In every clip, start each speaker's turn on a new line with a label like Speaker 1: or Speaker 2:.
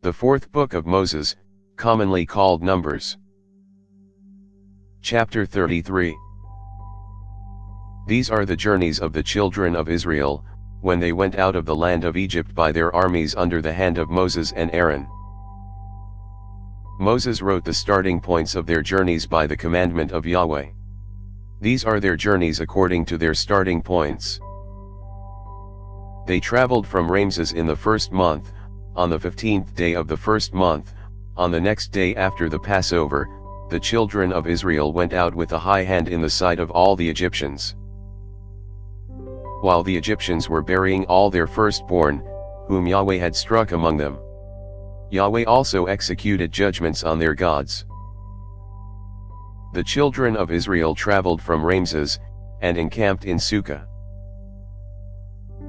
Speaker 1: The fourth book of Moses, commonly called Numbers. Chapter 33. These are the journeys of the children of Israel, when they went out of the land of Egypt by their armies under the hand of Moses and Aaron. Moses wrote the starting points of their journeys by the commandment of Yahweh. These are their journeys according to their starting points. They traveled from Ramses in the first month, on the 15th day of the first month. On the next day after the Passover, the children of Israel went out with a high hand in the sight of all the Egyptians. While the Egyptians were burying all their firstborn, whom Yahweh had struck among them, Yahweh also executed judgments on their gods. The children of Israel traveled from Ramses, and encamped in Sukkah.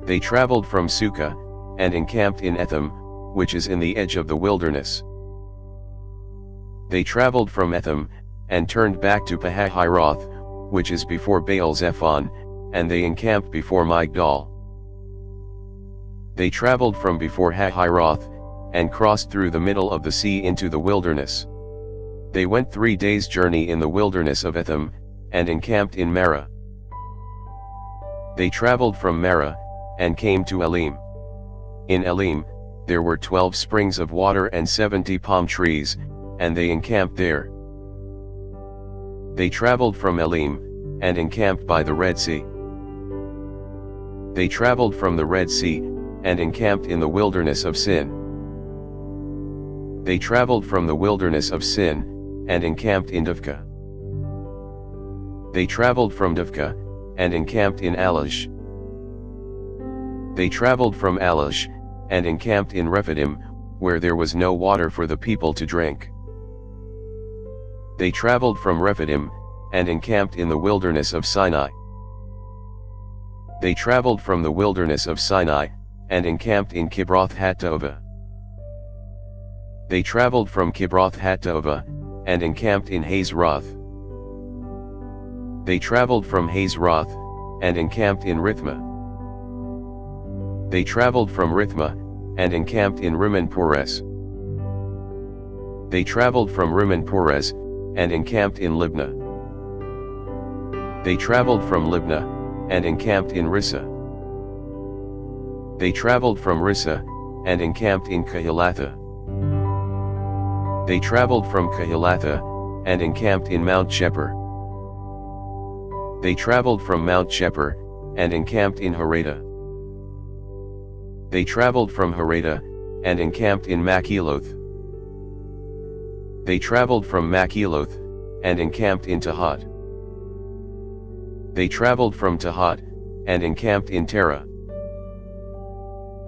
Speaker 1: They traveled from Sukkah, and encamped in Etham, which is in the edge of the wilderness. They traveled from Etham, and turned back to Pahahiroth, which is before Baal-Zephon, and they encamped before Migdal. They traveled from before Hahiroth, and crossed through the middle of the sea into the wilderness. They went 3 days' journey in the wilderness of Etham, and encamped in Marah. They traveled from Marah, and came to Elim. In Elim, there were 12 springs of water and 70 palm trees, and they encamped there. They traveled from Elim, and encamped by the Red Sea. They traveled from the Red Sea, and encamped in the wilderness of Sin. They traveled from the wilderness of Sin, and encamped in Dovka. They traveled from Dovka, and encamped in Alash. They traveled from Alash, and encamped in Rephidim, where there was no water for the people to drink. They traveled from Rephidim, and encamped in the wilderness of Sinai. They traveled from the wilderness of Sinai, and encamped in Kibroth-Hattaavah. They traveled from Kibroth-Hattaavah, and encamped in Hazeroth. They traveled from Hazeroth, and encamped in Rithmah. They traveled from Rithmah, and encamped in Rimmon-Perez. They traveled from Rimmon-Perez, and encamped in Libnah. They traveled from Libnah, and encamped in Rissa. They traveled from Rissa, and encamped in Kehelatha. They traveled from Kehelatha, and encamped in Mount Shepher. They traveled from Mount Shepher, and encamped in Harada. They traveled from Harada, and encamped in Makheloth. They traveled from Makheloth, and encamped in Tahat. They traveled from Tahat, and encamped in Terah.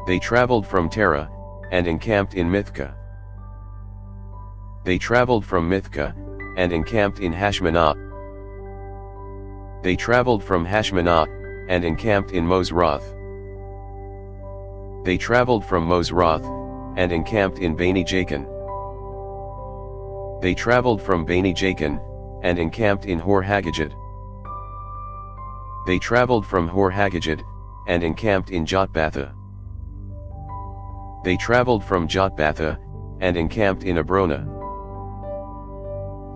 Speaker 1: They traveled from Terah, and encamped in Mithka. They traveled from Mithka, and encamped in Hashmanah. They traveled from Hashmanah, and encamped in Mosroth. They traveled from Mosroth, and encamped in Bani Jakin. They traveled from Bani Jakin, and encamped in Hor Haggidgad. They traveled from Hor Haggidgad, and encamped in Jotbatha. They traveled from Jotbatha, and encamped in Abrona.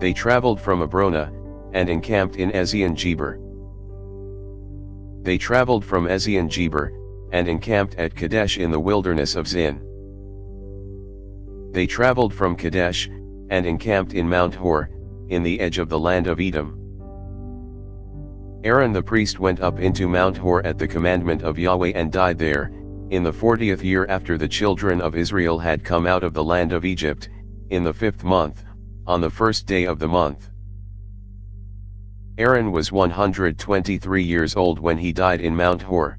Speaker 1: They traveled from Abrona, and encamped in Ezion-Geber. They traveled from Ezion-Geber, and encamped at Kadesh in the wilderness of Zin. They traveled from Kadesh, and encamped in Mount Hor, in the edge of the land of Edom. Aaron the priest went up into Mount Hor at the commandment of Yahweh and died there, in the 40th year after the children of Israel had come out of the land of Egypt, in the 5th month, on the 1st day of the month. Aaron was 123 years old when he died in Mount Hor.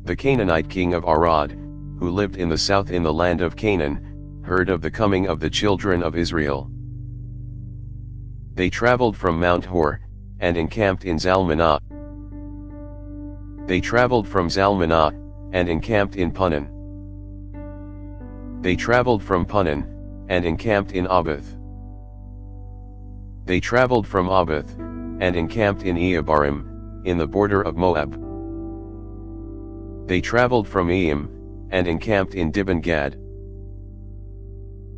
Speaker 1: The Canaanite king of Arad, who lived in the south in the land of Canaan, heard of the coming of the children of Israel. They traveled from Mount Hor, and encamped in Zalmanah. They traveled from Zalmanah, and encamped in Punon. They traveled from Punon, and encamped in Abath. They traveled from Abath, and encamped in Eabarim, in the border of Moab. They traveled from Eim, and encamped in Dibon Gad.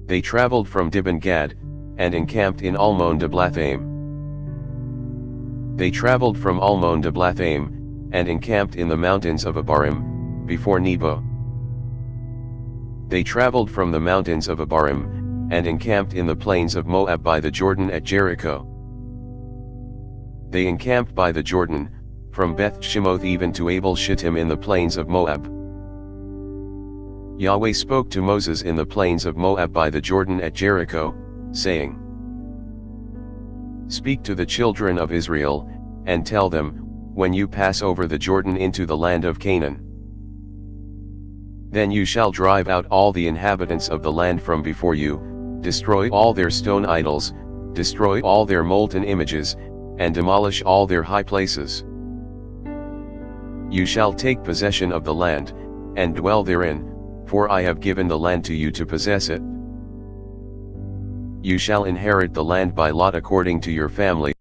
Speaker 1: They traveled from Dibon Gad, and encamped in Almon Diblathaim. They traveled from Almon Diblathaim, and encamped in the mountains of Abarim, before Nebo. They traveled from the mountains of Abarim, and encamped in the plains of Moab by the Jordan at Jericho. They encamped by the Jordan, from Beth Shemoth even to Abel Shittim in the plains of Moab. Yahweh spoke to Moses in the plains of Moab by the Jordan at Jericho, saying, Speak to the children of Israel, and tell them, when you pass over the Jordan into the land of Canaan. Then you shall drive out all the inhabitants of the land from before you, destroy all their stone idols, destroy all their molten images, and demolish all their high places. You shall take possession of the land, and dwell therein, for I have given the land to you to possess it. You shall inherit the land by lot according to your family.